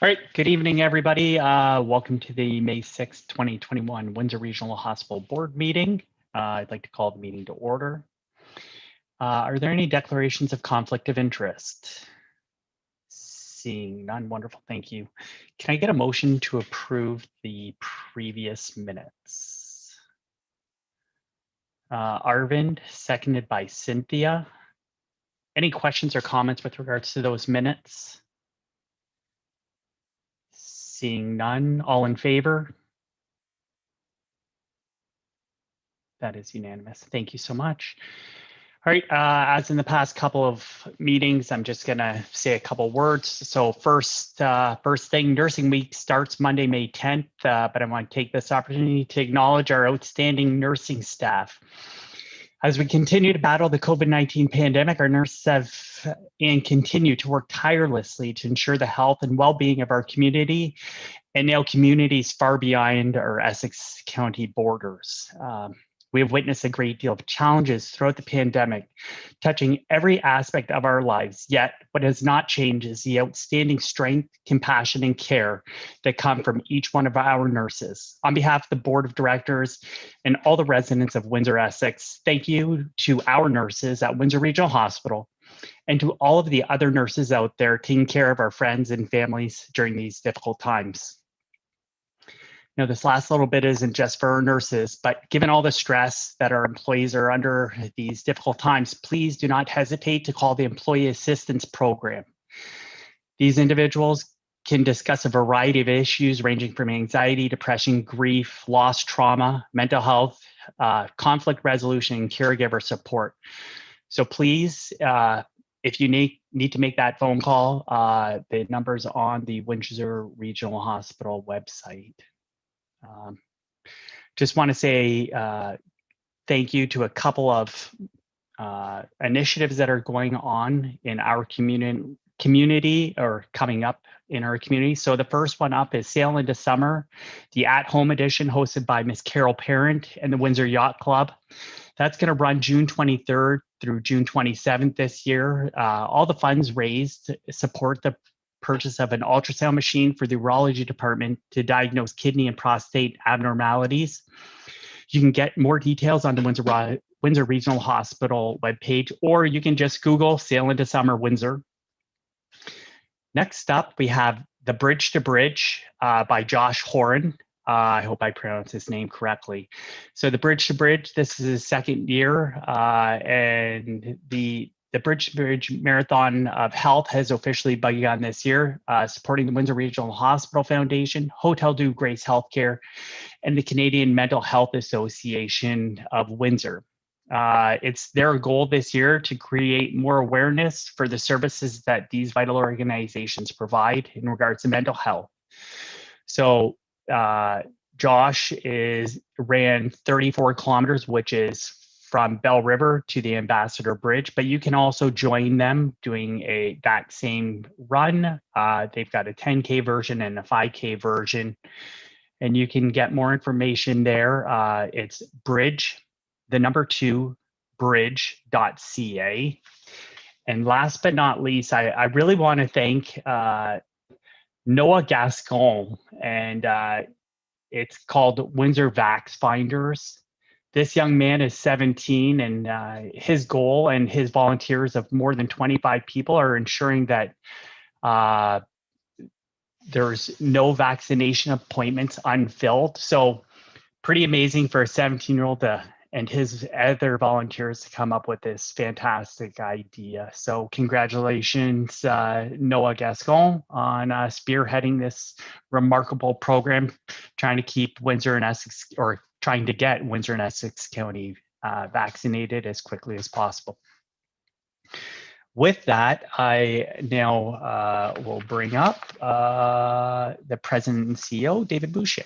All right, good evening, everybody. Welcome to the May 6th, 2021 Windsor Regional Hospital Board meeting. I'd like to call the meeting to order. Are there any declarations of conflict of interest? Seeing none, wonderful, thank you. Can I get a motion to approve the previous minutes? Arvind, seconded by Cynthia. Any questions or comments with regards to those minutes? Seeing none, all in favor? That is unanimous. Thank you so much. All right, as in the past couple of meetings, I'm just gonna say a couple words. So first thing, Nursing Week starts Monday, May 10th, but I want to take this opportunity to acknowledge our outstanding nursing staff. As we continue to battle the COVID-19 pandemic, our nurses have and continue to work tirelessly to ensure the health and well-being of our community and now communities far beyond our Essex County borders. We have witnessed a great deal of challenges throughout the pandemic, touching every aspect of our lives. Yet, what has not changed is the outstanding strength, compassion, and care that come from each one of our nurses. On behalf of the Board of Directors and all the residents of Windsor, Essex, thank you to our nurses at Windsor Regional Hospital and to all of the other nurses out there taking care of our friends and families during these difficult times. Now, this last little bit isn't just for our nurses, but given all the stress that our employees are under these difficult times, please do not hesitate to call the Employee Assistance Program. These individuals can discuss a variety of issues ranging from anxiety, depression, grief, loss, trauma, mental health, conflict resolution, and caregiver support. So please, if you need to make that phone call, the number's on the Windsor Regional Hospital website. Just want to say thank you to a couple of initiatives that are going on in our community or coming up in our community. So the first one up is Sail into Summer, the at-home edition hosted by Miss Carol Parent and the Windsor Yacht Club. That's going to run June 23rd through June 27th this year. All the funds raised support the purchase of an ultrasound machine for the urology department to diagnose kidney and prostate abnormalities. You can get more details on the Windsor Regional Hospital webpage, or you can just Google Sail into Summer Windsor. Next up, we have The Bridge to Bridge by Josh Horan. I hope I pronounced his name correctly. So The Bridge to Bridge, this is his second year, and the Bridge to Bridge Marathon of Health has officially begun this year, supporting the Windsor Regional Hospital Foundation, Hotel Dieu Grace Healthcare, and the Canadian Mental Health Association of Windsor. It's their goal this year to create more awareness for the services that these vital organizations provide in regards to mental health. So Josh ran 34 kilometers, which is from Bell River to the Ambassador Bridge, but you can also join them doing that same run. They've got a 10K version and a 5K version, and you can get more information there. It's bridge.ca. And last but not least, I really want to thank Noah Gascon, and it's called Windsor Vax Finders. This young man is 17, and his goal and his volunteers of more than 25 people are ensuring that there's no vaccination appointments unfilled. So pretty amazing for a 17-year-old and his other volunteers to come up with this fantastic idea. So congratulations, Noah Gascon, on spearheading this remarkable program, trying to keep Windsor and Essex, or trying to get Windsor and Essex County vaccinated as quickly as possible. With that, I now will bring up the President and CEO, David Boucher.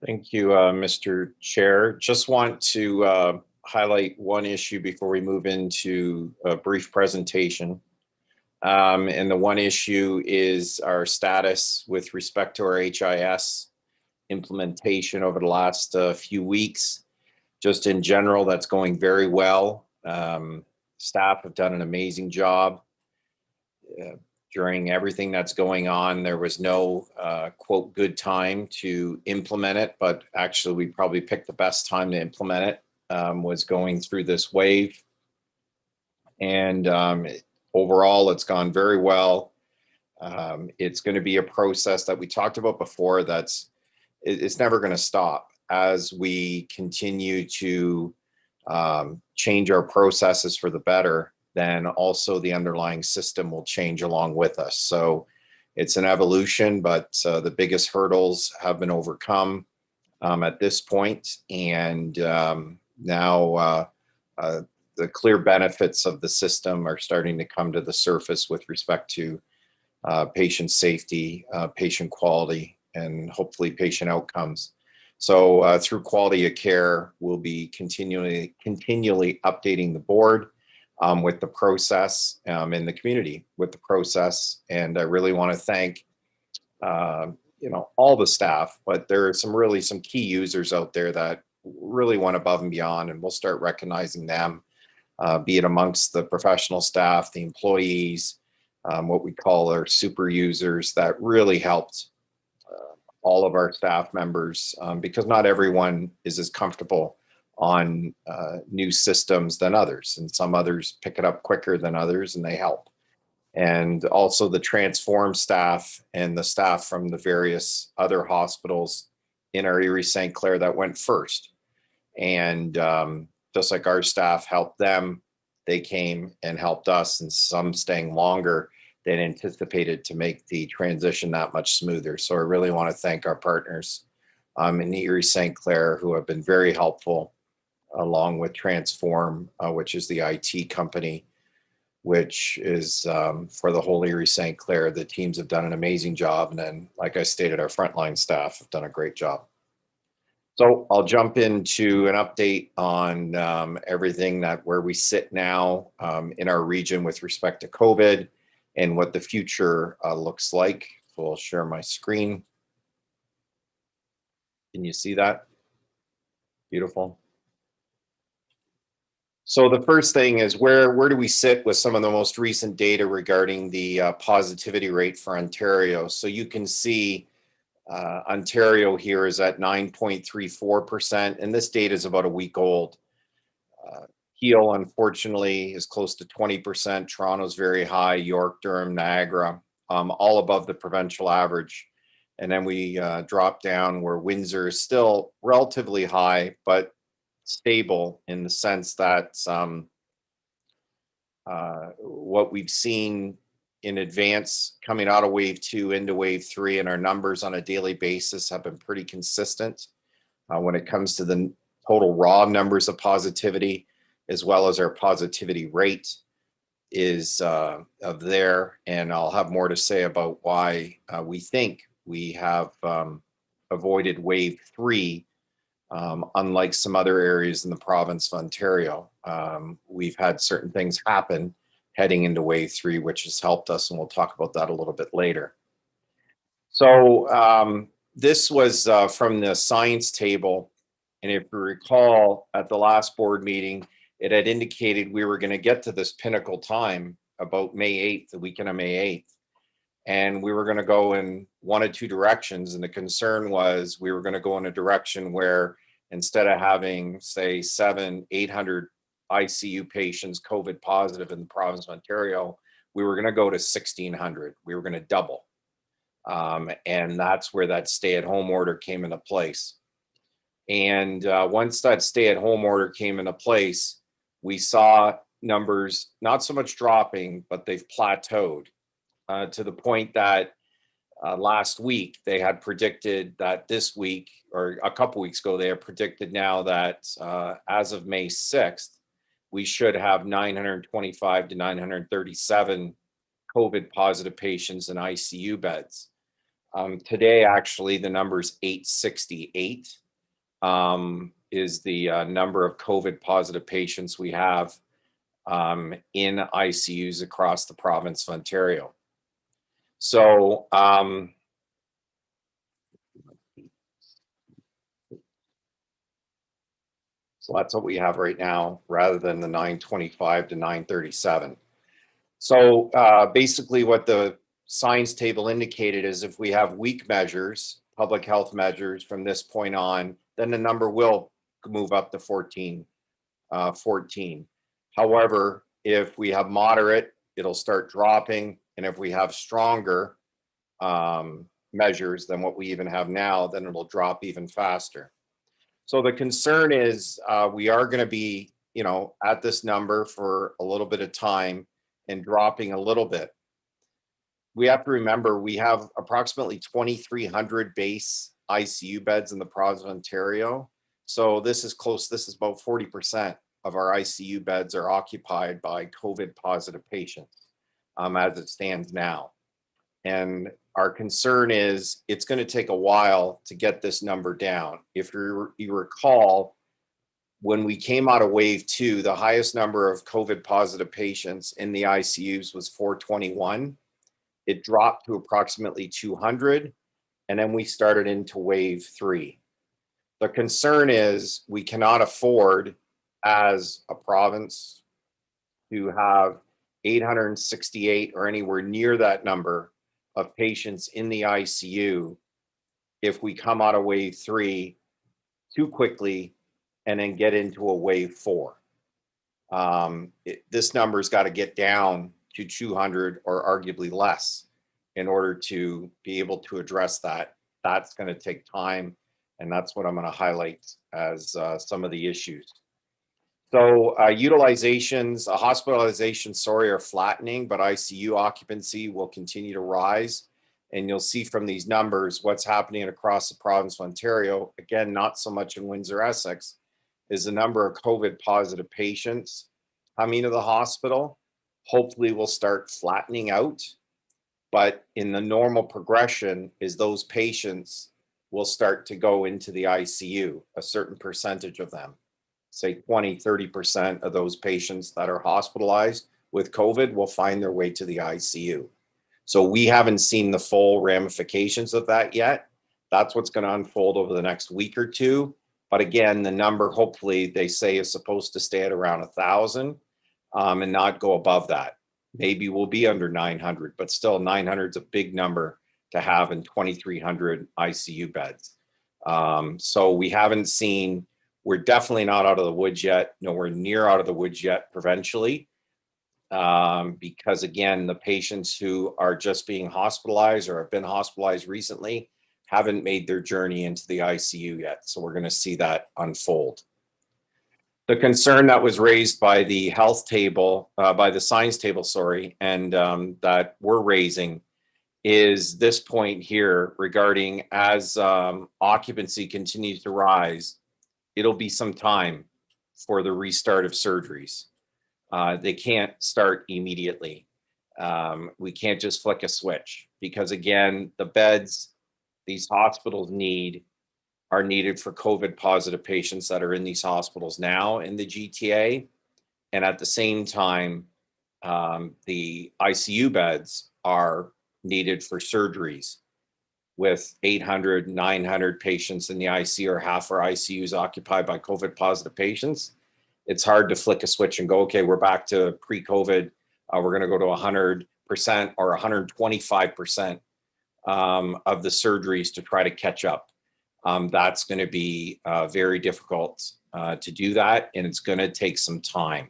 Thank you, Mr. Chair. Just want to highlight one issue before we move into a brief presentation. And the one issue is our status with respect to our HIS implementation over the last few weeks. Just in general, that's going very well. Staff have done an amazing job. during everything that's going on. There was no quote good time to implement it, but actually we probably picked the best time to implement it, was going through this wave. And overall, it's gone very well. It's going to be a process that we talked about before. It's never going to stop as we continue to change our processes for the better. Then also the underlying system will change along with us. So it's an evolution, but the biggest hurdles have been overcome at this point. And now the clear benefits of the system are starting to come to the surface with respect to patient safety, patient quality, and hopefully patient outcomes. So through quality of care, we'll be continually updating the board with the process, and the community with the process. And I really want to thank all the staff, but there are some key users out there that really went above and beyond, and we'll start recognizing them, be it amongst the professional staff, the employees, what we call our super users, that really helped all of our staff members, because not everyone is as comfortable on new systems than others, and some others pick it up quicker than others, and they help. And also the Transform staff and the staff from the various other hospitals in our Erie St. Clair that went first. And just like our staff helped them, they came and helped us, and some staying longer than anticipated to make the transition that much smoother. So I really want to thank our partners in Erie St. Clair, who have been very helpful, along with Transform, which is the IT company, which is for the whole Erie St. Clair. The teams have done an amazing job. And then, like I stated, our frontline staff have done a great job. So I'll jump into an update on everything where we sit now in our region with respect to COVID and what the future looks like. So I'll share my screen. Can you see that? Beautiful. So the first thing is where do we sit with some of the most recent data regarding the positivity rate for Ontario? So you can see Ontario here is at 9.34%, and this data is about a week old. Peel, unfortunately, is close to 20%. Toronto's very high. York, Durham, Niagara, all above the provincial average. And then we drop down where Windsor is still relatively high, but stable in the sense that what we've seen in advance coming out of wave 2 into wave 3, and our numbers on a daily basis have been pretty consistent when it comes to the total raw numbers of positivity, as well as our positivity rate is of there. And I'll have more to say about why we think we have avoided wave 3, unlike some other areas in the province of Ontario. We've had certain things happen heading into wave 3, which has helped us, and we'll talk about that a little bit later. So this was from the science table, and if you recall, at the last board meeting, it had indicated we were going to get to this pinnacle time about May 8th, the weekend of May 8th, and we were going to go in one of two directions. And the concern was we were going to go in a direction where instead of having, say, 700-800 ICU patients COVID positive in the province of Ontario, we were going to go to 1,600. We were going to double. And that's where that stay-at-home order came into place. And once that stay-at-home order came into place, we saw numbers not so much dropping, but they've plateaued to the point that last week they had predicted that this week, or a couple weeks ago, they have predicted now that as of May 6th, we should have 925 to 937 COVID positive patients in ICU beds. Today, actually, the number is 868 is the number of COVID positive patients we have in ICUs across the province of Ontario. So so that's what we have right now, rather than the 925 to 937. So basically what the science table indicated is if we have weak measures, public health measures from this point on, then the number will move up to 14. However, if we have moderate, it'll start dropping. And if we have stronger measures than what we even have now, then it'll drop even faster. So the concern is we are going to be, at this number for a little bit of time and dropping a little bit. We have to remember we have approximately 2,300 base ICU beds in the province of Ontario. So this is close. This is about 40% of our ICU beds are occupied by COVID positive patients as it stands now. And our concern is it's going to take a while to get this number down. If you recall, when we came out of wave 2, the highest number of COVID positive patients in the ICUs was 421. It dropped to approximately 200, and then we started into wave 3. The concern is we cannot afford as a province to have 868 or anywhere near that number of patients in the ICU if we come out of wave 3 too quickly and then get into a wave 4. This number's got to get down to 200 or arguably less in order to be able to address that. That's going to take time, and that's what I'm going to highlight as some of the issues. So utilizations, hospitalizations, are flattening, but ICU occupancy will continue to rise. And you'll see from these numbers what's happening across the province of Ontario. Again, not so much in Windsor, Essex, is the number of COVID positive patients coming to the hospital. Hopefully will start flattening out. But in the normal progression is those patients will start to go into the ICU, a certain percentage of them. Say 20, 30% of those patients that are hospitalized with COVID will find their way to the ICU. So we haven't seen the full ramifications of that yet. That's what's going to unfold over the next week or two. But again, the number, hopefully, they say is supposed to stay at around 1,000 and not go above that. Maybe we'll be under 900, but still 900 is a big number to have in 2,300 ICU beds. So we haven't seen, we're definitely not out of the woods yet, nowhere near out of the woods yet provincially. Because again, the patients who are just being hospitalized or have been hospitalized recently haven't made their journey into the ICU yet. So we're going to see that unfold. The concern that was raised by the health table, by the science table, and that we're raising is this point here regarding as occupancy continues to rise, it'll be some time for the restart of surgeries. They can't start immediately. We can't just flick a switch because again, the beds these hospitals are needed for COVID positive patients that are in these hospitals now in the GTA. And at the same time, the ICU beds are needed for surgeries with 800, 900 patients in the ICU or half our ICUs occupied by COVID positive patients. It's hard to flick a switch and go, okay, we're back to pre-COVID. We're going to go to 100% or 125% of the surgeries to try to catch up. That's going to be very difficult to do that, and it's going to take some time.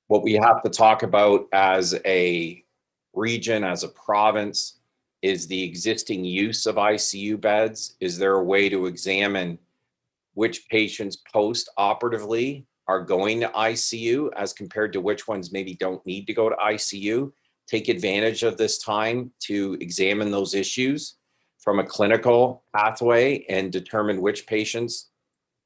What we have to talk about as a region, as a province, is the existing use of ICU beds. Is there a way to examine which patients post-operatively are going to ICU as compared to which ones maybe don't need to go to ICU? Take advantage of this time to examine those issues from a clinical pathway and determine which patients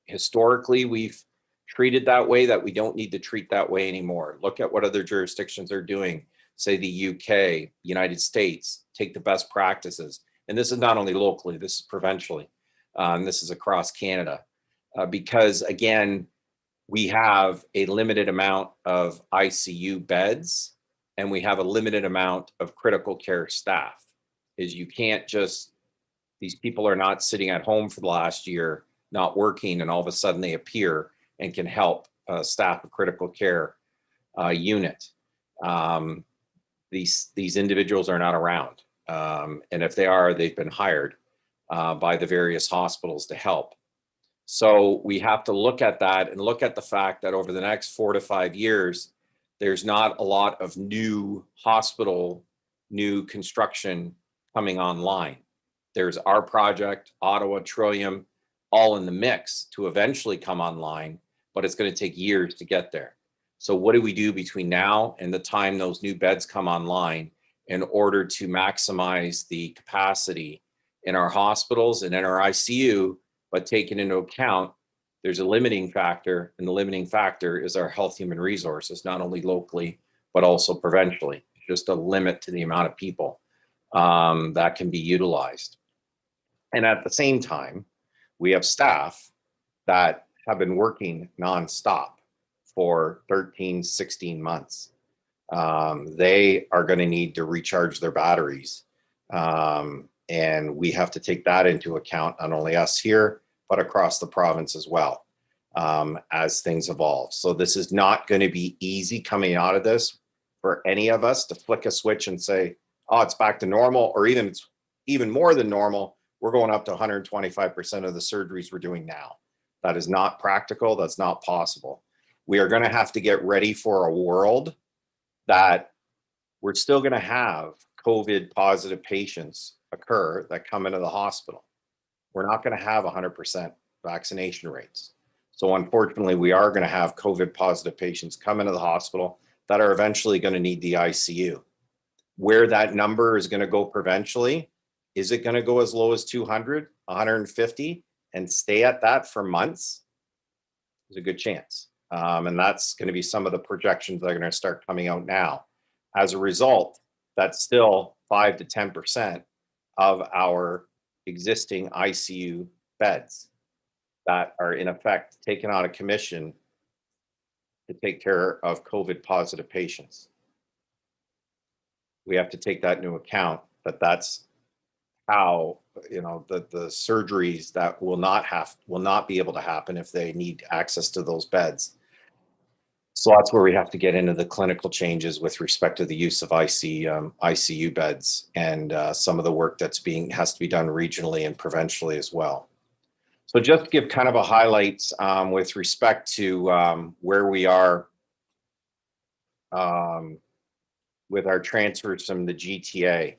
historically we've treated that way that we don't need to treat that way anymore. Look at what other jurisdictions are doing, say the UK, United States, take the best practices. And this is not only locally, this is provincially. This is across Canada. Because again, we have a limited amount of ICU beds and we have a limited amount of critical care staff. Is you can't just, these people are not sitting at home for the last year, not working, and all of a sudden they appear and can help staff a critical care unit. these individuals are not around. And if they are, they've been hired by the various hospitals to help. So we have to look at that and look at the fact that over the next 4 to 5 years, there's not a lot of new construction coming online. There's our project, Ottawa, Trillium, all in the mix to eventually come online, but it's going to take years to get there. So what do we do between now and the time those new beds come online in order to maximize the capacity in our hospitals and in our ICU, but taking into account there's a limiting factor, and the limiting factor is our health human resources, not only locally, but also provincially. Just a limit to the amount of people that can be utilized. And at the same time, we have staff that have been working nonstop for 13, 16 months. They are going to need to recharge their batteries. And we have to take that into account, not only us here, but across the province as well, as things evolve. So this is not going to be easy coming out of this for any of us to flick a switch and say, oh, it's back to normal, or even more than normal. We're going up to 125% of the surgeries we're doing now. That is not practical. That's not possible. We are going to have to get ready for a world that we're still going to have COVID positive patients occur that come into the hospital. We're not going to have 100% vaccination rates. So unfortunately, we are going to have COVID positive patients come into the hospital that are eventually going to need the ICU. Where that number is going to go provincially, is it going to go as low as 200, 150 and stay at that for months? There's a good chance. And that's going to be some of the projections that are going to start coming out now. As a result, that's still 5 to 10% of our existing ICU beds that are in effect taken out of commission to take care of COVID positive patients. We have to take that into account, that that's how, the surgeries that will not be able to happen if they need access to those beds. So that's where we have to get into the clinical changes with respect to the use of ICU beds, and some of the work has to be done regionally and provincially as well. So just to give kind of a highlights with respect to where we are with our transfers from the GTA.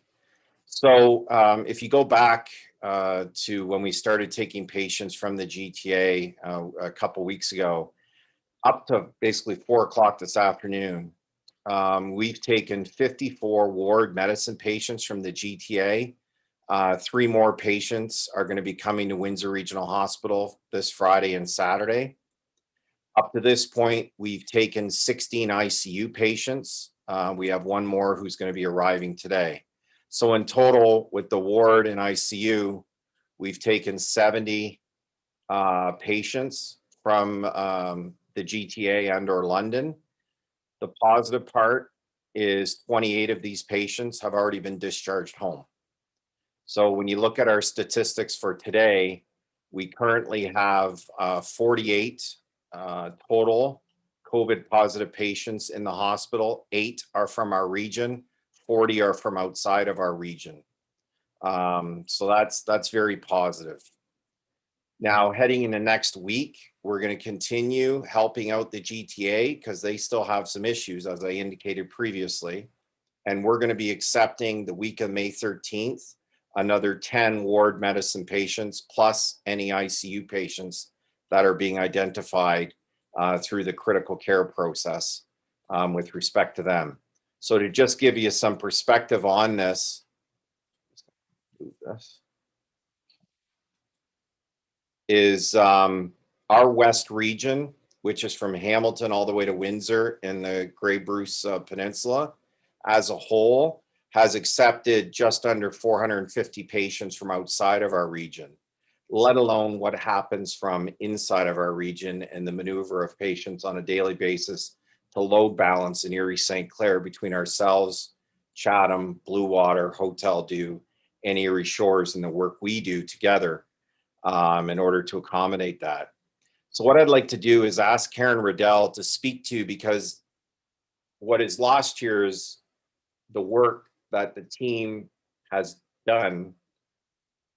So if you go back to when we started taking patients from the GTA a couple weeks ago, up to basically 4 o'clock this afternoon, we've taken 54 ward medicine patients from the GTA. 3 more patients are going to be coming to Windsor Regional Hospital this Friday and Saturday. Up to this point, we've taken 16 ICU patients. We have 1 more who's going to be arriving today. So in total, with the ward and ICU, we've taken 70 patients from the GTA and or London. The positive part is 28 of these patients have already been discharged home. So when you look at our statistics for today, we currently have 48 total COVID positive patients in the hospital. 8 are from our region, 40 are from outside of our region. So that's very positive. Now, heading into next week, we're going to continue helping out the GTA because they still have some issues, as I indicated previously. And we're going to be accepting the week of May 13th, another 10 ward medicine patients, plus any ICU patients that are being identified through the critical care process with respect to them. So to just give you some perspective on this, is our West region, which is from Hamilton all the way to Windsor in the Grey Bruce Peninsula, as a whole, has accepted just under 450 patients from outside of our region, let alone what happens from inside of our region and the maneuver of patients on a daily basis to load balance in Erie St. Clair between ourselves, Chatham, Blue Water, Hotel Dieu, and Erie Shores, and the work we do together in order to accommodate that. So what I'd like to do is ask Karen Riddell to speak to, because what is lost here is the work that the team has done,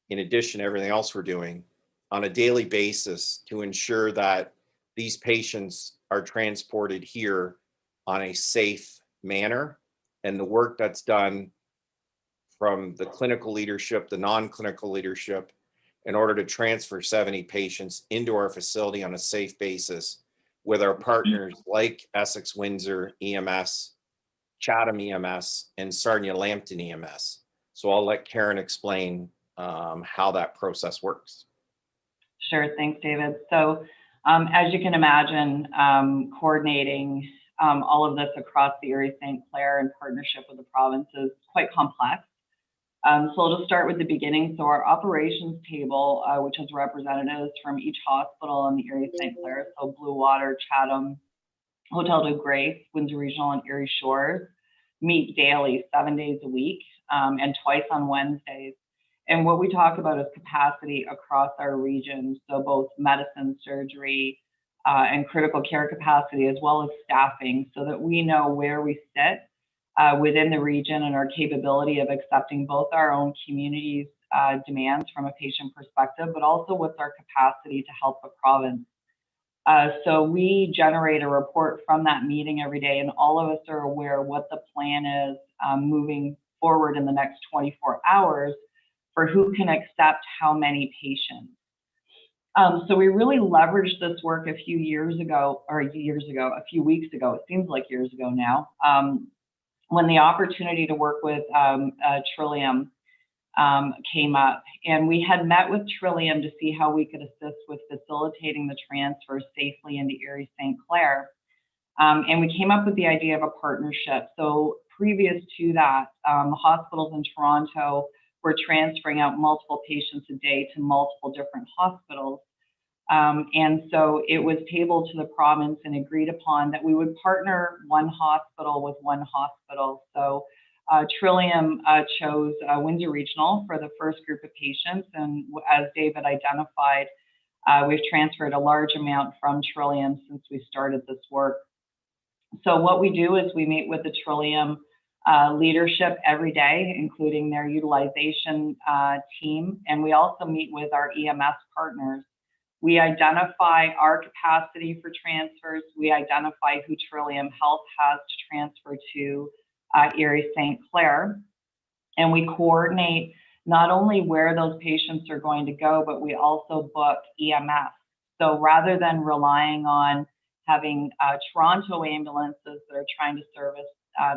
in addition to everything else we're doing, on a daily basis to ensure that these patients are transported here on a safe manner, and the work that's done from the clinical leadership, the non-clinical leadership, in order to transfer 70 patients into our facility on a safe basis with our partners like Essex Windsor EMS, Chatham EMS, and Sarnia Lambton EMS. So I'll let Karen explain how that process works. Sure, thanks, David. So as you can imagine, coordinating all of this across the Erie St. Clair in partnership with the province is quite complex. So I'll just start with the beginning. So our operations table, which has representatives from each hospital in the Erie St. Clair, so Blue Water, Chatham, Hotel de Grace, Windsor Regional, and Erie Shores, meet daily, 7 days a week, and twice on Wednesdays. And what we talk about is capacity across our region, so both medicine, surgery, and critical care capacity, as well as staffing, so that we know where we sit within the region and our capability of accepting both our own community's demands from a patient perspective, but also what's our capacity to help the province. So we generate a report from that meeting every day, and all of us are aware what the plan is moving forward in the next 24 hours for who can accept how many patients. So we really leveraged this work a few weeks ago, it seems like years ago now, when the opportunity to work with Trillium came up. And we had met with Trillium to see how we could assist with facilitating the transfer safely into Erie St. Clair. And we came up with the idea of a partnership. So previous to that, hospitals in Toronto were transferring out multiple patients a day to multiple different hospitals. And so it was tabled to the province and agreed upon that we would partner one hospital with one hospital. So Trillium chose Windsor Regional for the first group of patients. And as David identified, we've transferred a large amount from Trillium since we started this work. So what we do is we meet with the Trillium leadership every day, including their utilization team. And we also meet with our EMS partners. We identify our capacity for transfers. We identify who Trillium Health has to transfer to Erie St. Clair. And we coordinate not only where those patients are going to go, but we also book EMS. So rather than relying on having Toronto ambulances that are trying to service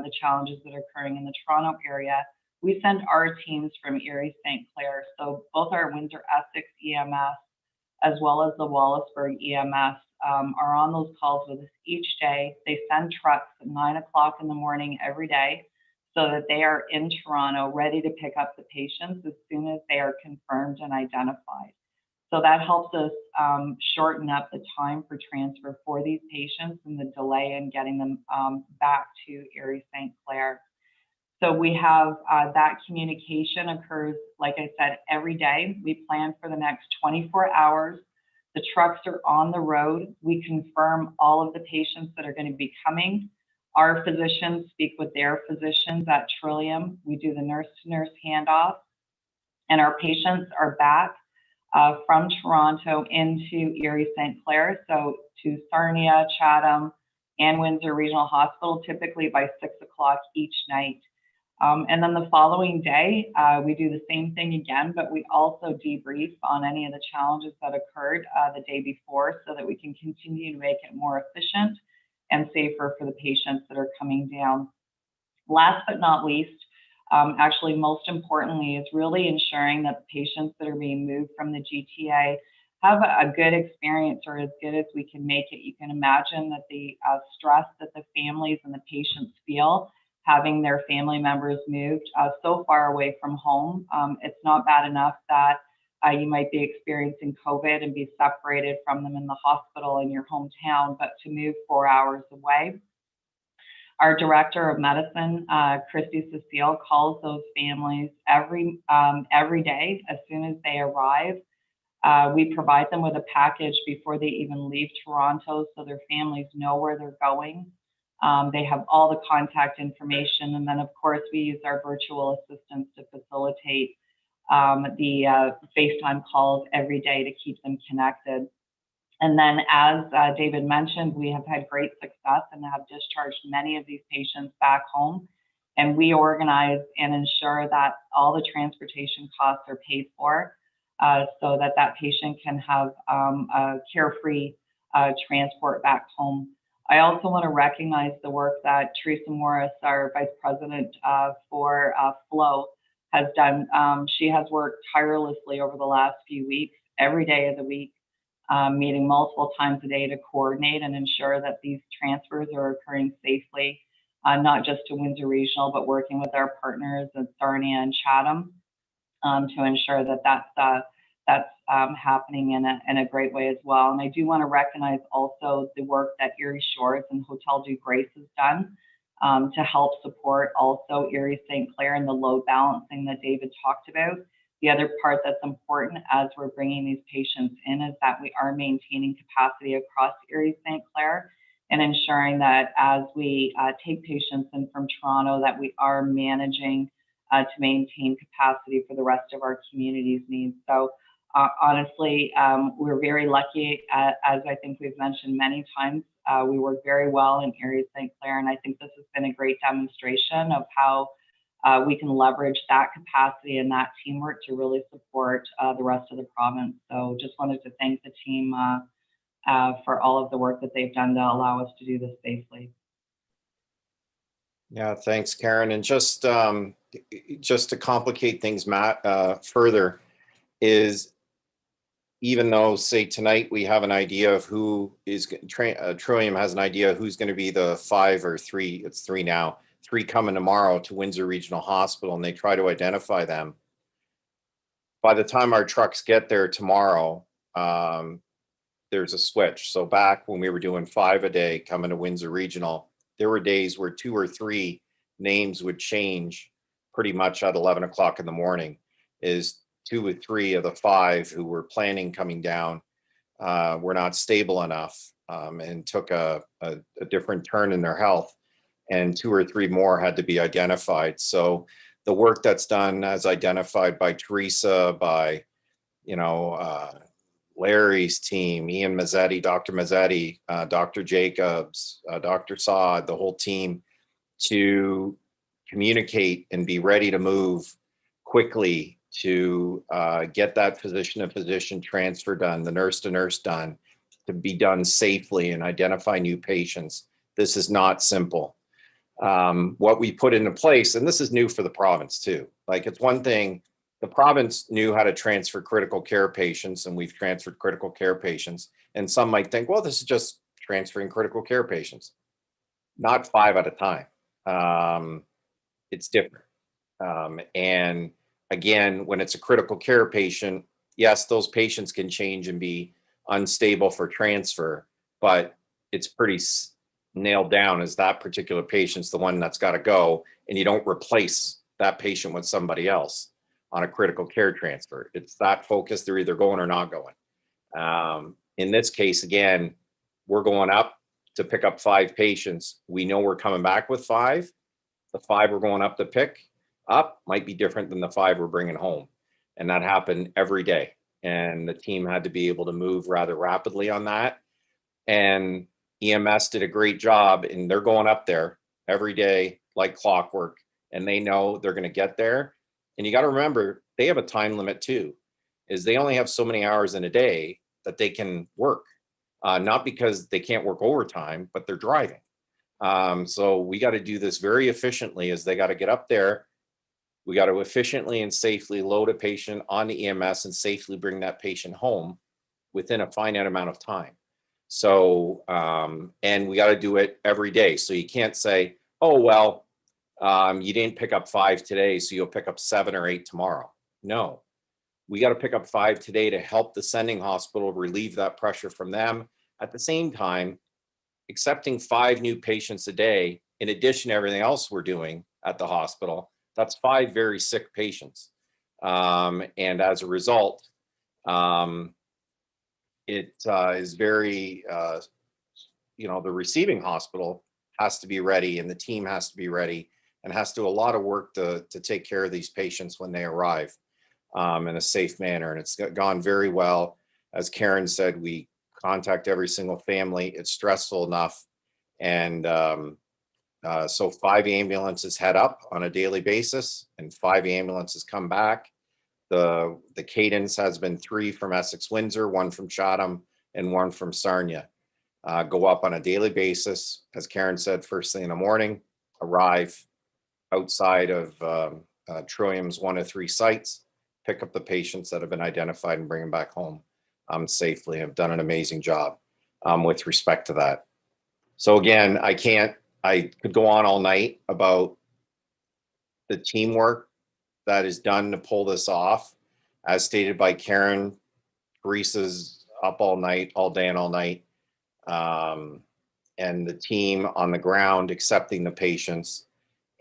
the challenges that are occurring in the Toronto area, we send our teams from Erie St. Clair. So both our Windsor Essex EMS as well as the Wallaceburg EMS are on those calls with us each day. They send trucks at 9 o'clock in the morning every day so that they are in Toronto ready to pick up the patients as soon as they are confirmed and identified. So that helps us shorten up the time for transfer for these patients and the delay in getting them back to Erie St. Clair. So we have that communication occurs, like I said, every day. We plan for the next 24 hours. The trucks are on the road. We confirm all of the patients that are going to be coming. Our physicians speak with their physicians at Trillium. We do the nurse-to-nurse handoff, and our patients are back from Toronto into Erie St. Clair, so to Sarnia, Chatham, and Windsor Regional Hospital, typically by 6 o'clock each night. And then the following day, we do the same thing again, but we also debrief on any of the challenges that occurred the day before so that we can continue to make it more efficient and safer for the patients that are coming down. Last but not least, actually most importantly, is really ensuring that the patients that are being moved from the GTA have a good experience, or as good as we can make it. You can imagine that the stress that the families and the patients feel having their family members moved so far away from home. It's not bad enough that you might be experiencing COVID and be separated from them in the hospital in your hometown, but to move 4 hours away. Our director of medicine, Christy Cecile, calls those families every day as soon as they arrive. We provide them with a package before they even leave Toronto so their families know where they're going. They have all the contact information. And then, of course, we use our virtual assistants to facilitate the FaceTime calls every day to keep them connected. And then, as David mentioned, we have had great success and have discharged many of these patients back home. And we organize and ensure that all the transportation costs are paid for so that that patient can have a carefree transport back home. I also want to recognize the work that Teresa Morris, our Vice President for Flow, has done. She has worked tirelessly over the last few weeks, every day of the week, meeting multiple times a day to coordinate and ensure that these transfers are occurring safely, not just to Windsor Regional, but working with our partners at Sarnia and Chatham to ensure that that's happening in a great way as well. And I do want to recognize also the work that Erie Shores and Hotel du Grace has done to help support also Erie St. Clair and the load balancing that David talked about. The other part that's important as we're bringing these patients in is that we are maintaining capacity across Erie St. Clair and ensuring that as we take patients in from Toronto, that we are managing to maintain capacity for the rest of our community's needs. So honestly, we're very lucky, as I think we've mentioned many times. We work very well in Erie St. Clair, and I think this has been a great demonstration of how we can leverage that capacity and that teamwork to really support the rest of the province. So just wanted to thank the team for all of the work that they've done to allow us to do this safely. Yeah, thanks, Karen. And just to complicate things, Matt, further, is even though, say, tonight we have an idea of who is, Trillium has an idea of who's going to be the 5 or 3, it's 3 now, 3 coming tomorrow to Windsor Regional Hospital, and they try to identify them. By the time our trucks get there tomorrow, there's a switch. So back when we were doing 5 a day coming to Windsor Regional, there were days where 2 or 3 names would change pretty much at 11 o'clock in the morning. Is 2 or 3 of the 5 who were planning coming down were not stable enough and took a different turn in their health, and 2 or 3 more had to be identified. So the work that's done as identified by Teresa, by Larry's team, Ian Mazzetti, Dr. Mazzetti, Dr. Jacobs, Dr. Saad, the whole team, to communicate and be ready to move quickly to get that physician-to-physician transfer done, the nurse-to-nurse done, to be done safely and identify new patients. This is not simple. What we put into place, and this is new for the province too. Like, it's one thing, the province knew how to transfer critical care patients, and we've transferred critical care patients. And some might think, well, this is just transferring critical care patients. Not 5 at a time. It's different. And again, when it's a critical care patient, yes, those patients can change and be unstable for transfer, but it's pretty nailed down as that particular patient's the one that's got to go, and you don't replace that patient with somebody else on a critical care transfer. It's that focus. They're either going or not going. In this case, again, we're going up to pick up 5 patients. We know we're coming back with 5. The 5 we're going up to pick up might be different than the 5 we're bringing home. And that happened every day. And the team had to be able to move rather rapidly on that. And EMS did a great job, and they're going up there every day like clockwork, and they know they're going to get there. And you got to remember, they have a time limit too, is they only have so many hours in a day that they can work, not because they can't work overtime, but they're driving. So we got to do this very efficiently, as they got to get up there. We got to efficiently and safely load a patient on the EMS and safely bring that patient home within a finite amount of time. So, and we got to do it every day. So you can't say, oh, well, you didn't pick up 5 today, so you'll pick up 7 or 8 tomorrow. No, we got to pick up 5 today to help the sending hospital relieve that pressure from them. At the same time, accepting 5 new patients a day, in addition to everything else we're doing at the hospital, that's 5 very sick patients. And as a result, it is very, the receiving hospital has to be ready, and the team has to be ready, and has to do a lot of work to take care of these patients when they arrive in a safe manner. And it's gone very well. As Karen said, we contact every single family. It's stressful enough. And so 5 ambulances head up on a daily basis and 5 ambulances come back. The cadence has been 3 from Essex Windsor, 1 from Chatham, and 1 from Sarnia. Go up on a daily basis, as Karen said, first thing in the morning, arrive outside of Trillium's 1 of 3 sites, pick up the patients that have been identified and bring them back home safely. Have done an amazing job with respect to that. So again, I could go on all night about the teamwork that is done to pull this off. As stated by Karen, Teresa's up all night, all day and all night. And the team on the ground accepting the patients,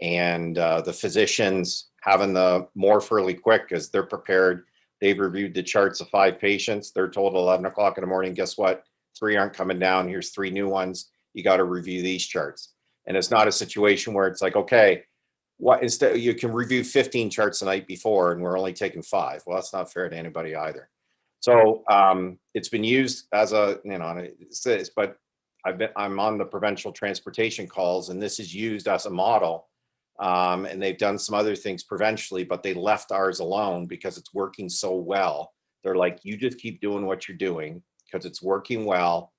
and the physicians having the morph really quick because they're prepared. They've reviewed the charts of 5 patients. They're told 11 o'clock in the morning, guess what? 3 aren't coming down. Here's 3 new ones. You got to review these charts. And it's not a situation where it's like, okay, what, instead you can review 15 charts the night before and we're only taking 5. Well, that's not fair to anybody either. So it's been used as a, but I'm on the provincial transportation calls, and this is used as a model. And they've done some other things provincially, but they left ours alone because it's working so well. They're like, you just keep doing what you're doing because it's working well,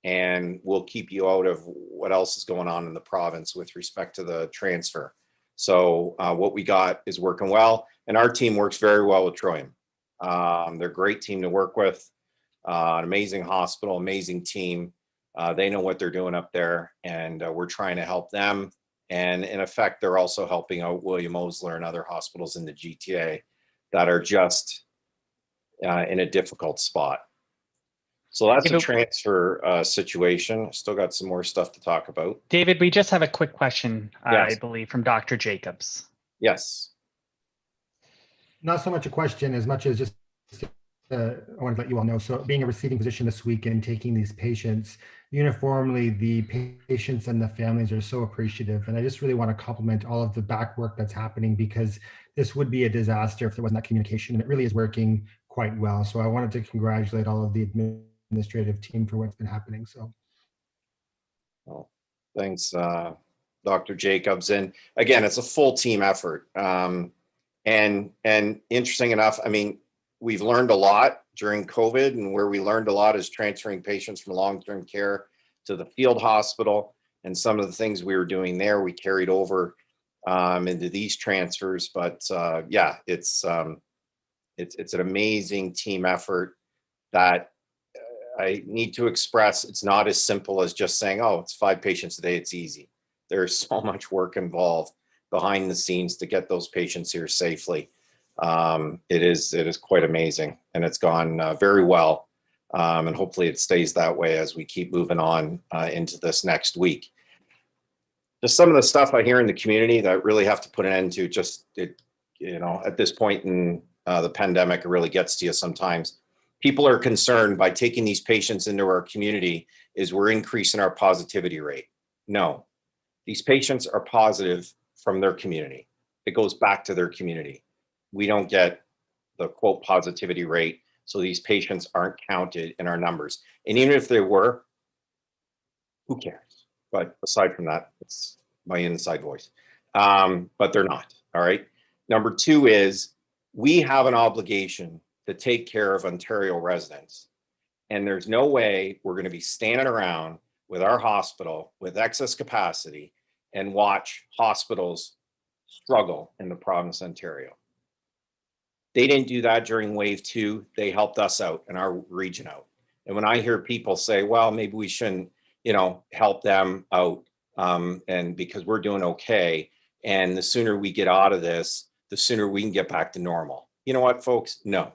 and we'll keep you out of what else is going on in the province with respect to the transfer. So what we got is working well, and our team works very well with Trillium. They're a great team to work with, an amazing hospital, amazing team. They know what they're doing up there, and we're trying to help them. And in effect, they're also helping out William Osler and other hospitals in the GTA that are just in a difficult spot. So that's a transfer situation. Still got some more stuff to talk about. David, we just have a quick question, Yes. I believe, from Dr. Jacobs. Yes. Not so much a question as much as just I want to let you all know. So being a receiving physician this week and taking these patients, uniformly, the patients and the families are so appreciative. And I just really want to compliment all of the back work that's happening, because this would be a disaster if there wasn't that communication, and it really is working quite well. So I wanted to congratulate all of the administrative team for what's been happening. So, well, thanks, Dr. Jacobs. And again, it's a full team effort. And interesting enough, I mean, we've learned a lot during COVID, and where we learned a lot is transferring patients from long-term care to the field hospital. And some of the things we were doing there, we carried over into these transfers. But yeah, it's an amazing team effort that I need to express. It's not as simple as just saying, oh, it's 5 patients a day, it's easy. There's so much work involved behind the scenes to get those patients here safely. It is quite amazing, and it's gone very well. And hopefully it stays that way as we keep moving on into this next week. Just some of the stuff I hear in the community that I really have to put an end to, at this point in the pandemic, it really gets to you sometimes. People are concerned by taking these patients into our community is we're increasing our positivity rate. No, these patients are positive from their community. It goes back to their community. We don't get the quote positivity rate, so these patients aren't counted in our numbers. And even if they were, who cares? But aside from that, it's my inside voice. But they're not, all right? Number 2 is we have an obligation to take care of Ontario residents. And there's no way we're gonna be standing around with our hospital with excess capacity and watch hospitals struggle in the province of Ontario. They didn't do that during wave 2. They helped us out and our region out. And when I hear people say, well, maybe we shouldn't, help them out and because we're doing okay. And the sooner we get out of this, the sooner we can get back to normal. You know what, folks? No,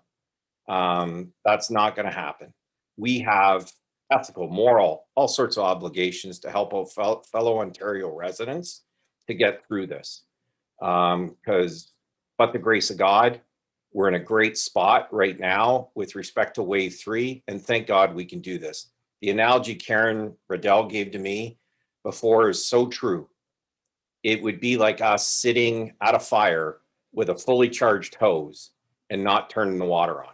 that's not going to happen. We have ethical, moral, all sorts of obligations to help out fellow Ontario residents to get through this. Because, but the grace of God, we're in a great spot right now with respect to wave 3, and thank God we can do this. The analogy Karen Riddell gave to me before is so true. It would be like us sitting at a fire with a fully charged hose and not turning the water on.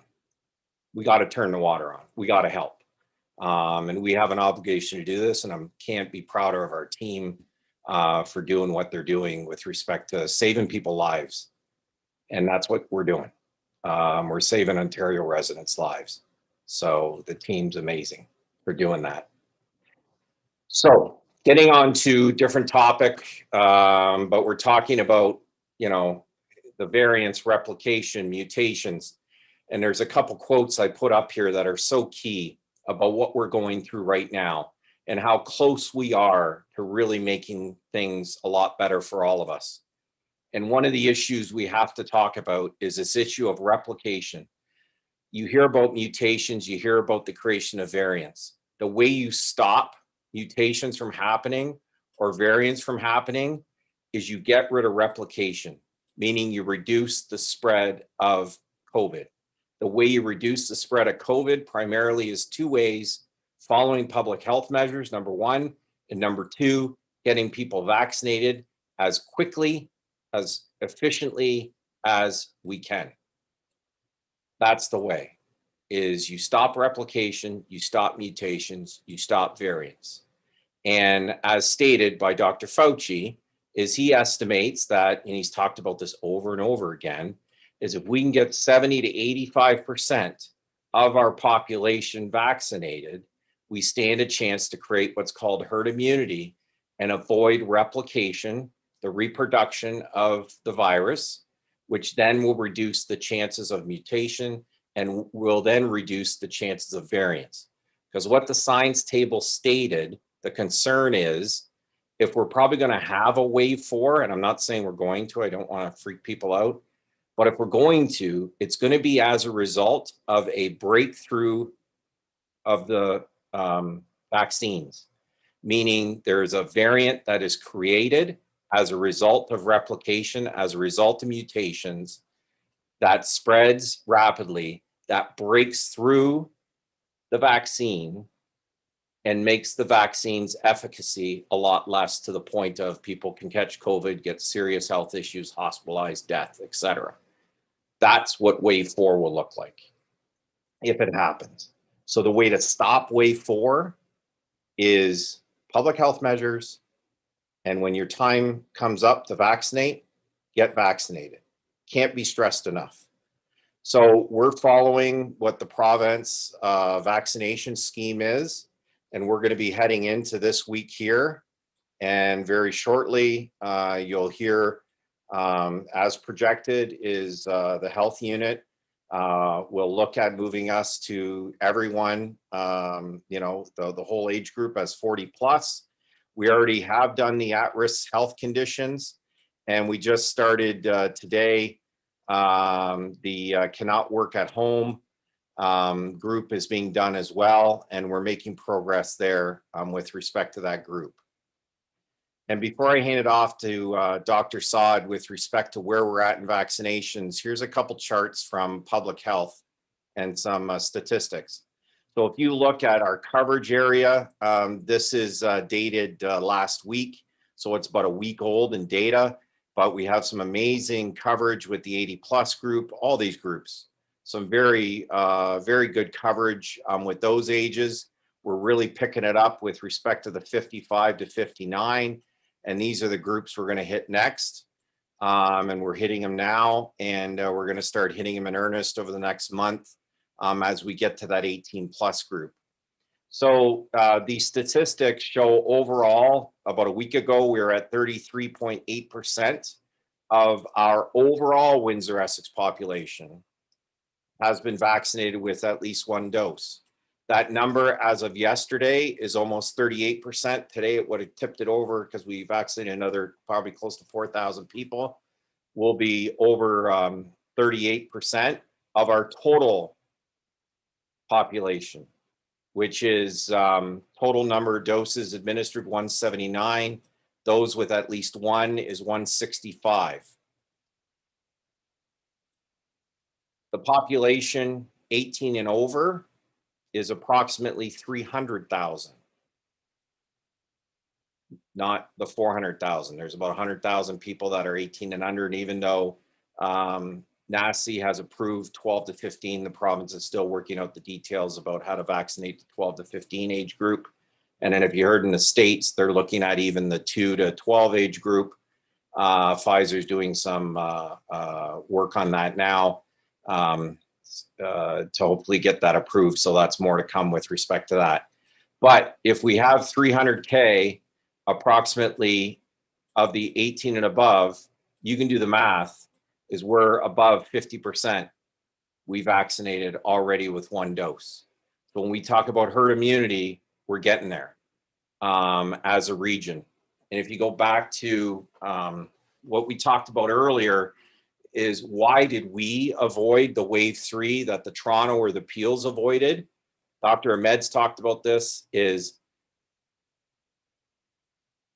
We got to turn the water on. We got to help. And we have an obligation to do this, and I can't be prouder of our team for doing what they're doing with respect to saving people's lives. And that's what we're doing. We're saving Ontario residents' lives. So the team's amazing for doing that. So getting on to different topic, but we're talking about, the variants, replication, mutations. And there's a couple quotes I put up here that are so key about what we're going through right now and how close we are to really making things a lot better for all of us. And one of the issues we have to talk about is this issue of replication. You hear about mutations, you hear about the creation of variants. The way you stop mutations from happening or variants from happening is you get rid of replication, meaning you reduce the spread of COVID. The way you reduce the spread of COVID primarily is two ways: following public health measures, number one, and number two, getting people vaccinated as quickly, as efficiently as we can. That's the way, is you stop replication, you stop mutations, you stop variants. And as stated by Dr. Fauci, is he estimates that, and he's talked about this over and over again, is if we can get 70 to 85% of our population vaccinated, we stand a chance to create what's called herd immunity and avoid replication, the reproduction of the virus, which then will reduce the chances of mutation and will then reduce the chances of variants. Because what the science table stated, the concern is, if we're probably going to have a wave 4, and I'm not saying we're going to, I don't want to freak people out, but if we're going to, it's going to be as a result of a breakthrough of the vaccines, meaning there's a variant that is created as a result of replication, as a result of mutations, that spreads rapidly, that breaks through the vaccine and makes the vaccine's efficacy a lot less, to the point of people can catch COVID, get serious health issues, hospitalized, death, etc. That's what wave 4 will look like if it happens. So the way to stop wave 4 is public health measures. And when your time comes up to vaccinate, get vaccinated. Can't be stressed enough. So we're following what the province vaccination scheme is, and we're going to be heading into this week here. And very shortly, you'll hear, as projected, is the health unit will look at moving us to everyone, the whole age group as 40 plus. We already have done the at-risk health conditions, and we just started today. The cannot work at home group is being done as well, and we're making progress there with respect to that group. And before I hand it off to Dr. Saad with respect to where we're at in vaccinations, here's a couple charts from public health and some statistics. So if you look at our coverage area, this is dated last week. So it's about a week old in data, but we have some amazing coverage with the 80 plus group, all these groups. Some very, very good coverage with those ages. We're really picking it up with respect to the 55 to 59. And these are the groups we're going to hit next. And we're hitting them now. And we're going to start hitting them in earnest over the next month as we get to that 18 plus group. So these statistics show overall, about a week ago, we were at 33.8% of our overall Windsor-Essex population has been vaccinated with at least one dose. That number as of yesterday is almost 38%. Today it would have tipped it over because we vaccinated another probably close to 4,000 people. Will be over 38% of our total population, which is total number of doses administered 179. Those with at least one is 165. The population 18 and over is approximately 300,000. not the 400,000. There's about 100,000 people that are 18 and under. And even though NACI has approved 12 to 15, the province is still working out the details about how to vaccinate the 12 to 15 age group. And then if you heard in the States, they're looking at even the 2 to 12 age group. Pfizer's doing some work on that now to hopefully get that approved. So that's more to come with respect to that. But if we have 300K approximately of the 18 and above, you can do the math, is we're above 50% we vaccinated already with 1 dose. So when we talk about herd immunity, we're getting there as a region. And if you go back to what we talked about earlier, is why did we avoid the wave 3 that the Toronto or the Peels avoided? Dr. Ahmed's talked about this, is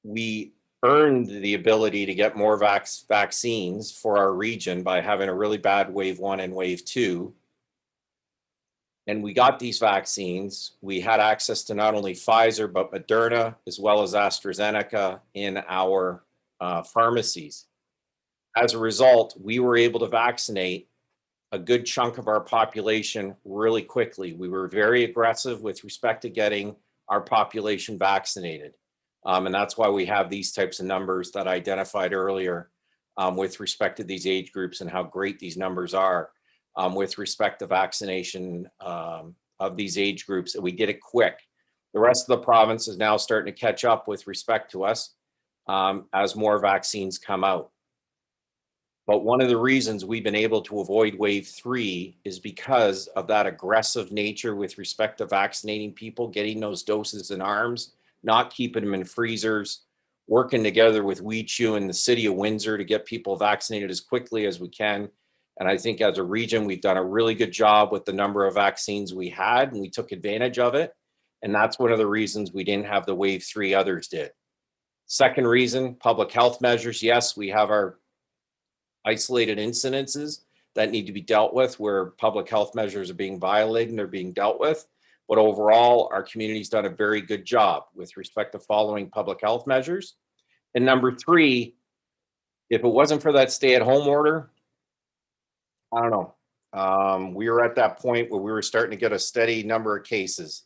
we earned the ability to get more vaccines for our region by having a really bad wave 1 and wave 2. And we got these vaccines. We had access to not only Pfizer, but Moderna, as well as AstraZeneca in our pharmacies. As a result, we were able to vaccinate a good chunk of our population really quickly. We were very aggressive with respect to getting our population vaccinated. And that's why we have these types of numbers that I identified earlier with respect to these age groups and how great these numbers are with respect to vaccination of these age groups. And we did it quick. The rest of the province is now starting to catch up with respect to us as more vaccines come out. But one of the reasons we've been able to avoid wave 3 is because of that aggressive nature with respect to vaccinating people, getting those doses in arms, not keeping them in freezers, working together with WECHU and the city of Windsor to get people vaccinated as quickly as we can. And I think as a region, we've done a really good job with the number of vaccines we had, and we took advantage of it. And that's one of the reasons we didn't have the wave 3 others did. Second reason, public health measures. Yes, we have our isolated incidences that need to be dealt with where public health measures are being violated and they're being dealt with. But overall, our community's done a very good job with respect to following public health measures. And number 3, if it wasn't for that stay-at-home order, I don't know. We were at that point where we were starting to get a steady number of cases.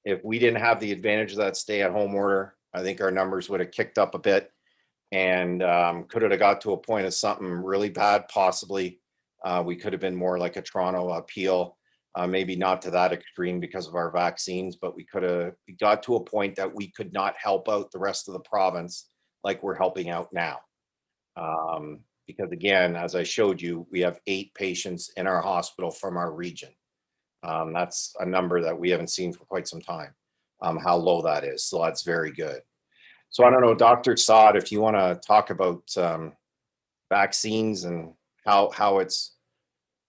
If we didn't have the advantage of that stay-at-home order, I think our numbers would have kicked up a bit. And could it have got to a point of something really bad? Possibly. We could have been more like a Toronto appeal, maybe not to that extreme because of our vaccines, but we got to a point that we could not help out the rest of the province like we're helping out now. Because again, as I showed you, we have 8 patients in our hospital from our region. That's a number that we haven't seen for quite some time, how low that is. So that's very good. So I don't know, Dr. Saad, if you want to talk about vaccines and how it's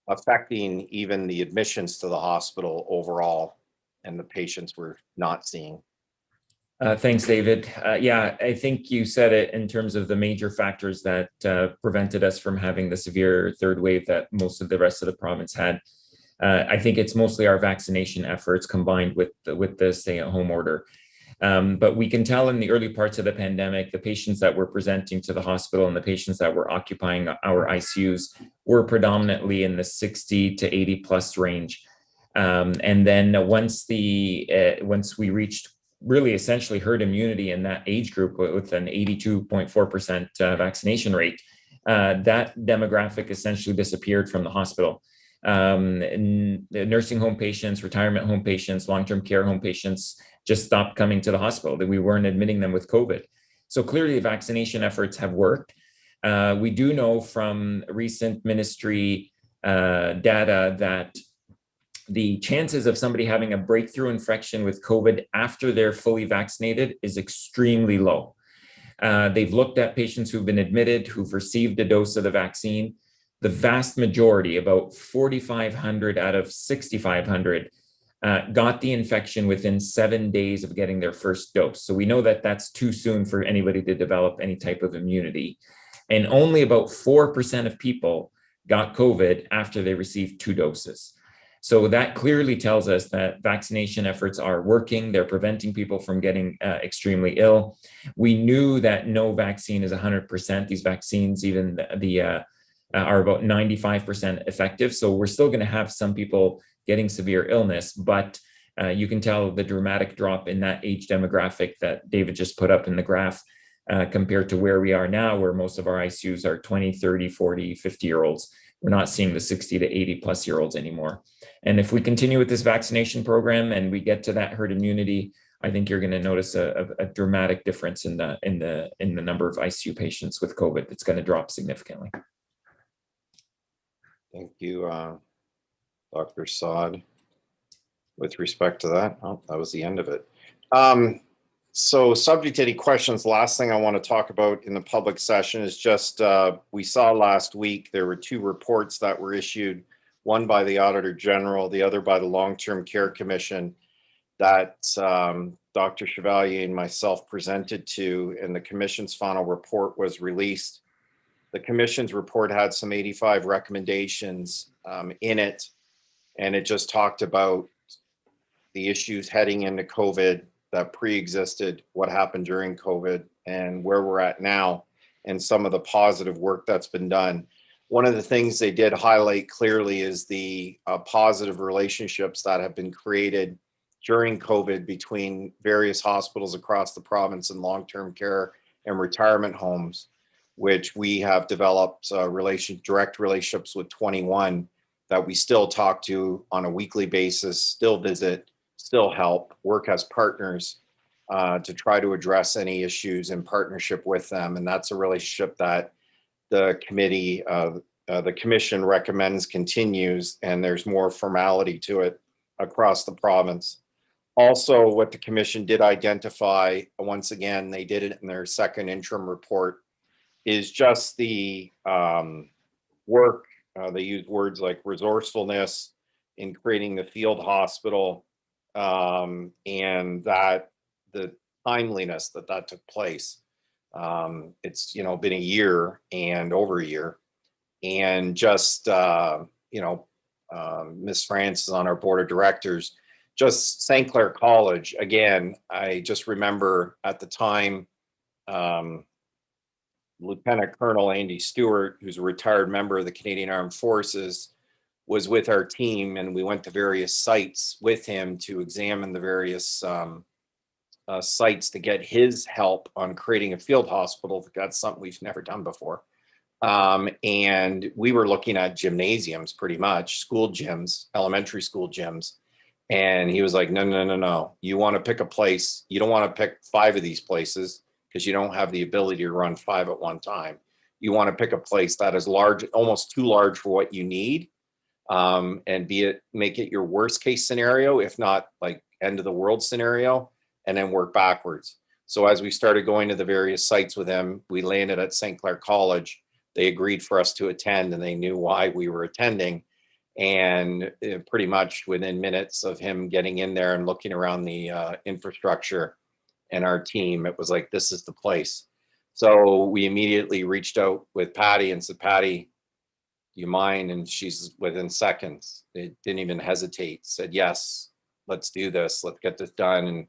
affecting even the admissions to the hospital overall and the patients we're not seeing. Thanks, David. Yeah, I think you said it in terms of the major factors that prevented us from having the severe third wave that most of the rest of the province had. I think it's mostly our vaccination efforts combined with the stay-at-home order. But we can tell in the early parts of the pandemic, the patients that were presenting to the hospital and the patients that were occupying our ICUs were predominantly in the 60 to 80 plus range. And then once we reached really essentially herd immunity in that age group with an 82.4% vaccination rate, that demographic essentially disappeared from the hospital. Nursing home patients, retirement home patients, long-term care home patients just stopped coming to the hospital. That we weren't admitting them with COVID. So clearly the vaccination efforts have worked. We do know from recent ministry data that the chances of somebody having a breakthrough infection with COVID after they're fully vaccinated is extremely low. They've looked at patients who've been admitted, who've received a dose of the vaccine. The vast majority, about 4,500 out of 6,500, got the infection within 7 days of getting their first dose. So we know that that's too soon for anybody to develop any type of immunity. And only about 4% of people got COVID after they received 2 doses. So that clearly tells us that vaccination efforts are working. They're preventing people from getting extremely ill. We knew that no vaccine is 100%. These vaccines, even are about 95% effective. So we're still going to have some people getting severe illness, but you can tell the dramatic drop in that age demographic that David just put up in the graph compared to where we are now, where most of our ICUs are 20, 30, 40, 50-year-olds. We're not seeing the 60 to 80-plus-year-olds anymore. And if we continue with this vaccination program and we get to that herd immunity, I think you're going to notice a dramatic difference in the number of ICU patients with COVID. It's going to drop significantly. Thank you, Dr. Saad. With respect to that, oh, that was the end of it. So subject to any questions, last thing I want to talk about in the public session is just, we saw last week, there were 2 reports that were issued, one by the Auditor General, the other by the Long-Term Care Commission, that Dr. Chevalier and myself presented to, and the Commission's final report was released. The Commission's report had some 85 recommendations in it, and it just talked about the issues heading into COVID that pre-existed, what happened during COVID, and where we're at now, and some of the positive work that's been done. One of the things they did highlight clearly is the positive relationships that have been created during COVID between various hospitals across the province and long-term care and retirement homes, which we have developed direct relationships with 21 that we still talk to on a weekly basis, still visit, still help, work as partners to try to address any issues in partnership with them. And that's a relationship that the committee, the commission recommends continues, and there's more formality to it across the province. Also, what the commission did identify, once again, they did it in their second interim report, is just the work. They use words like resourcefulness in creating the field hospital, and that the timeliness that took place. It's been a year and over a year, and just Ms. France is on our board of directors. Just St. Clair College, again, I just remember at the time, Lieutenant Colonel Andy Stewart, who's a retired member of the Canadian Armed Forces, was with our team, and we went to various sites with him to examine the various sites to get his help on creating a field hospital. That's something we've never done before. And we were looking at gymnasiums, pretty much, school gyms, elementary school gyms. And he was like, no. You want to pick a place. You don't want to pick 5 of these places because you don't have the ability to run 5 at one time. You want to pick a place that is large, almost too large for what you need, and make it your worst case scenario, if not like end of the world scenario, and then work backwards. So as we started going to the various sites with them, we landed at St. Clair College. They agreed for us to attend, and they knew why we were attending. And pretty much within minutes of him getting in there and looking around the infrastructure and our team, it was like, this is the place. So we immediately reached out with Patty and said, Patty, do you mind? And she's within seconds. They didn't even hesitate, said, yes, let's do this. Let's get this done. And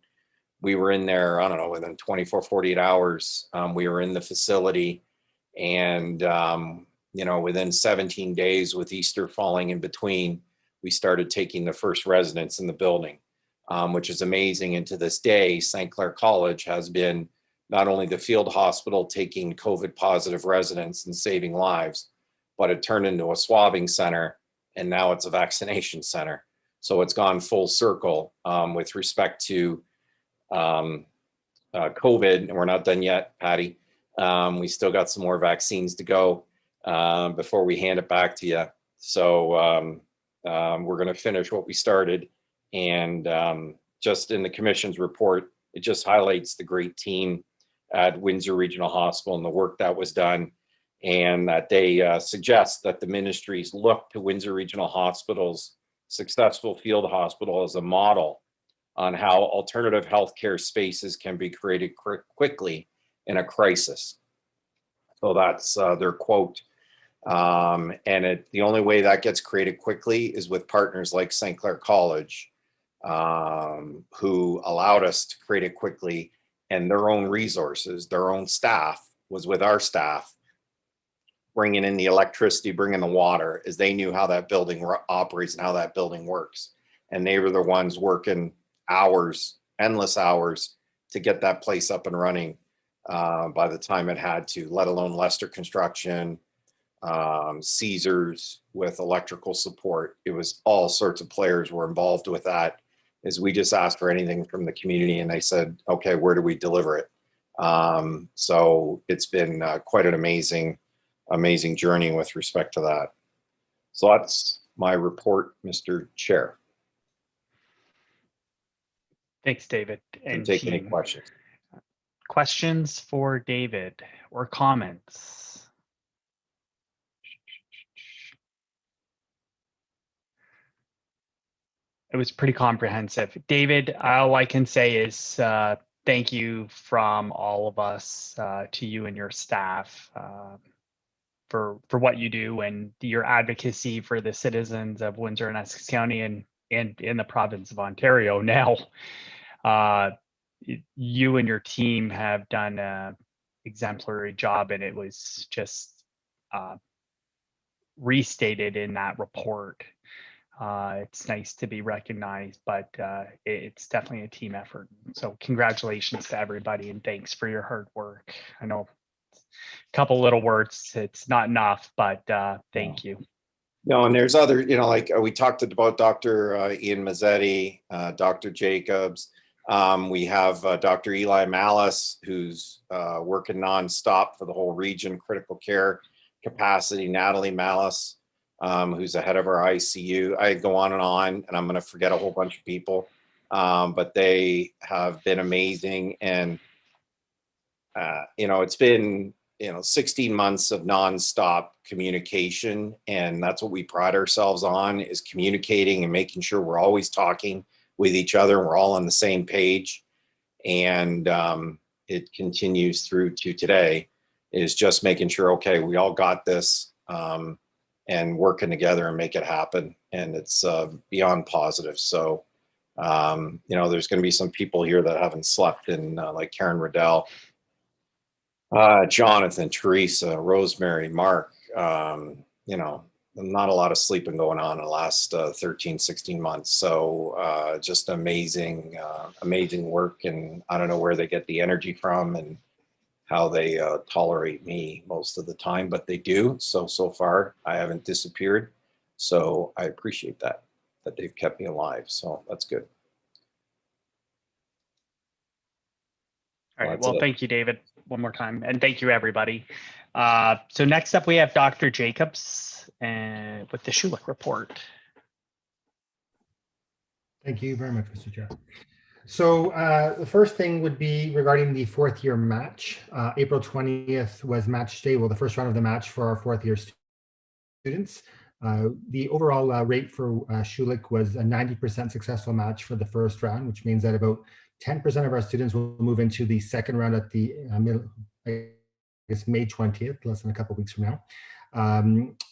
we were in there, I don't know, within 24, 48 hours, we were in the facility. And, within 17 days, with Easter falling in between, we started taking the first residents in the building, which is amazing. And to this day, St. Clair College has been not only the field hospital taking COVID positive residents and saving lives, but it turned into a swabbing center, and now it's a vaccination center. So it's gone full circle with respect to COVID, and we're not done yet, Patty. We still got some more vaccines to go before we hand it back to you. So we're going to finish what we started. And just in the commission's report, it just highlights the great team at Windsor Regional Hospital and the work that was done, and that they suggest that the ministries look to Windsor Regional Hospital's successful field hospital as a model on how alternative healthcare spaces can be created quickly in a crisis. So that's their quote. And the only way that gets created quickly is with partners like St. Clair College, who allowed us to create it quickly, and their own resources, their own staff was with our staff, bringing in the electricity, bringing the water, as they knew how that building operates and how that building works. And they were the ones working hours, endless hours, to get that place up and running by the time it had to, let alone Lester Construction, Caesars with electrical support. It was all sorts of players were involved with that, as we just asked for anything from the community and they said, okay, where do we deliver it? So it's been quite an amazing journey with respect to that. So that's my report, Mr. Chair. Thanks, David. And take any questions. Questions for David or comments? It was pretty comprehensive. David, all I can say is thank you from all of us to you and your staff for what you do and your advocacy for the citizens of Windsor and Essex County and in the province of Ontario now. You and your team have done an exemplary job, and it was just restated in that report. It's nice to be recognized, but it's definitely a team effort. So congratulations to everybody, and thanks for your hard work. I know a couple little words, it's not enough, but thank you. No, and there's other, like we talked about Dr. Ian Mazzetti, Dr. Jacobs. We have Dr. Eli Mallis, who's working nonstop for the whole region, critical care capacity. Natalie Mallis, who's the head of our ICU. I go on, and I'm going to forget a whole bunch of people, but they have been amazing. And, it's been, 16 months of nonstop communication. And that's what we pride ourselves on, is communicating and making sure we're always talking with each other and we're all on the same page. And it continues through to today, is just making sure, okay, we all got this, and working together and make it happen. And it's beyond positive. So, there's going to be some people here that haven't slept in, like Karen Riddell, Jonathan, Teresa, Rosemary, Mark, not a lot of sleeping going on in the last 13, 16 months. So just amazing work. And I don't know where they get the energy from and how they tolerate me most of the time, but they do. So far I haven't disappeared. So I appreciate that they've kept me alive. So that's good. All right. Well, thank you, David, one more time. And thank you, everybody. So next up, we have Dr. Jacobs with the Schulich report. Thank you very much, Mr. Chair. So the first thing would be regarding the fourth year match. April 20th was match day, well, the first round of the match for our fourth year students. The overall rate for Schulich was a 90% successful match for the first round, which means that about 10% of our students will move into the second round at the May 20th, less than a couple of weeks from now.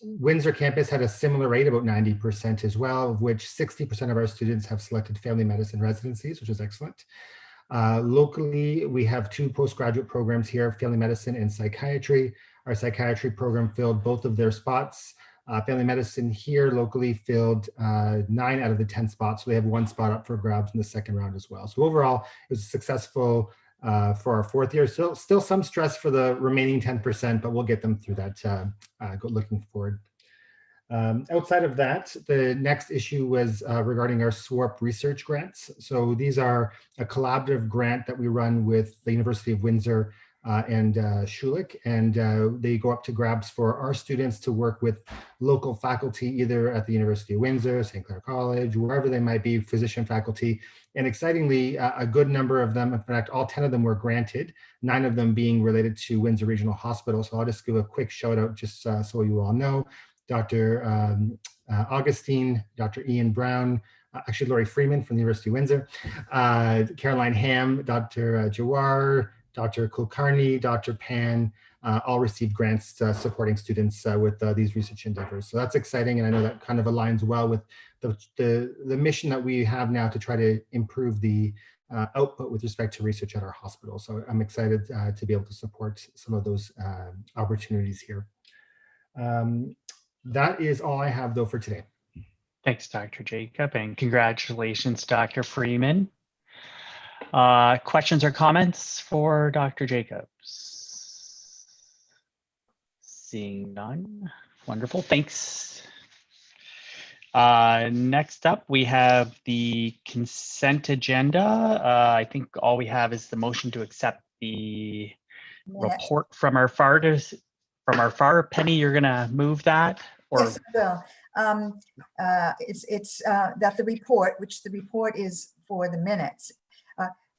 Windsor campus had a similar rate, about 90% as well, of which 60% of our students have selected family medicine residencies, which is excellent. Locally, we have two postgraduate programs here, family medicine and psychiatry. Our psychiatry program filled both of their spots. Family medicine here locally filled 9 out of the 10 spots. So they have 1 spot up for grabs in the second round as well. So overall, it was successful for our fourth year. Still some stress for the remaining 10%, but we'll get them through that looking forward. Outside of that, the next issue was regarding our SWARP research grants. So these are a collaborative grant that we run with the University of Windsor and Schulich, and they go up to grabs for our students to work with local faculty, either at the University of Windsor, St. Clair College, wherever they might be, physician faculty. And excitingly, a good number of them, in fact, all 10 of them were granted, 9 of them being related to Windsor Regional Hospital. So I'll just give a quick shout out just so you all know. Dr. Augustine, Dr. Ian Brown, actually Laurie Freeman from the University of Windsor, Caroline Ham, Dr. Jawar, Dr. Kulkarni, Dr. Pan, all receive grants supporting students with these research endeavors. So that's exciting, and I know that kind of aligns well with the mission that we have now to try to improve the output with respect to research at our hospital. So I'm excited to be able to support some of those opportunities here. That is all I have though for today. Thanks, Dr. Jacob, and congratulations, Dr. Freeman. Questions or comments for Dr. Jacobs? Seeing none. Wonderful, thanks. Next up, we have the consent agenda. I think all we have is the motion to accept the report from our FAR. Penny, you're gonna move that? Or? Yes, I will. It's that the report, which the report is for the minutes,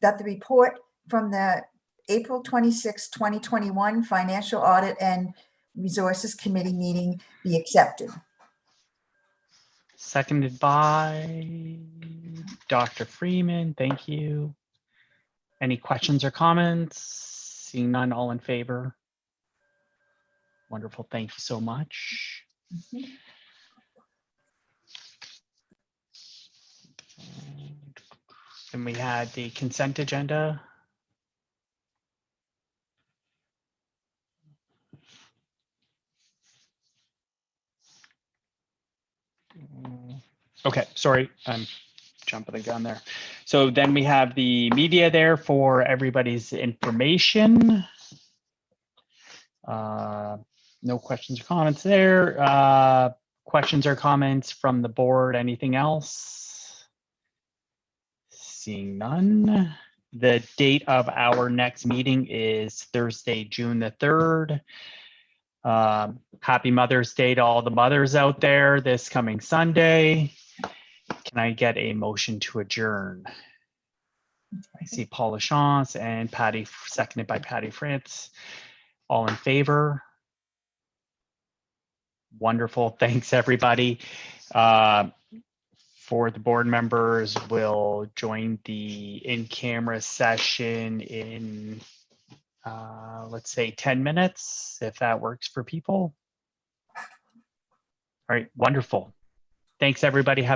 that the report from the April 26, 2021 Financial Audit and Resources Committee meeting be accepted. Seconded by Dr. Freeman. Thank you. Any questions or comments? Seeing none, all in favor? Wonderful. Thank you so much. And we had the consent agenda. Okay, sorry, I'm jumping the gun there. So then we have the media there for everybody's information. No questions or comments there. Questions or comments from the board, anything else? Seeing none. The date of our next meeting is Thursday, June the 3rd. Happy Mother's Day to all the mothers out there this coming Sunday. Can I get a motion to adjourn? I see Paul Lachance and Patty, seconded by Patty France. All in favor? Wonderful. Thanks, everybody. For the board members, we'll join the in-camera session in, let's say 10 minutes, if that works for people. All right, wonderful. Thanks, everybody. Have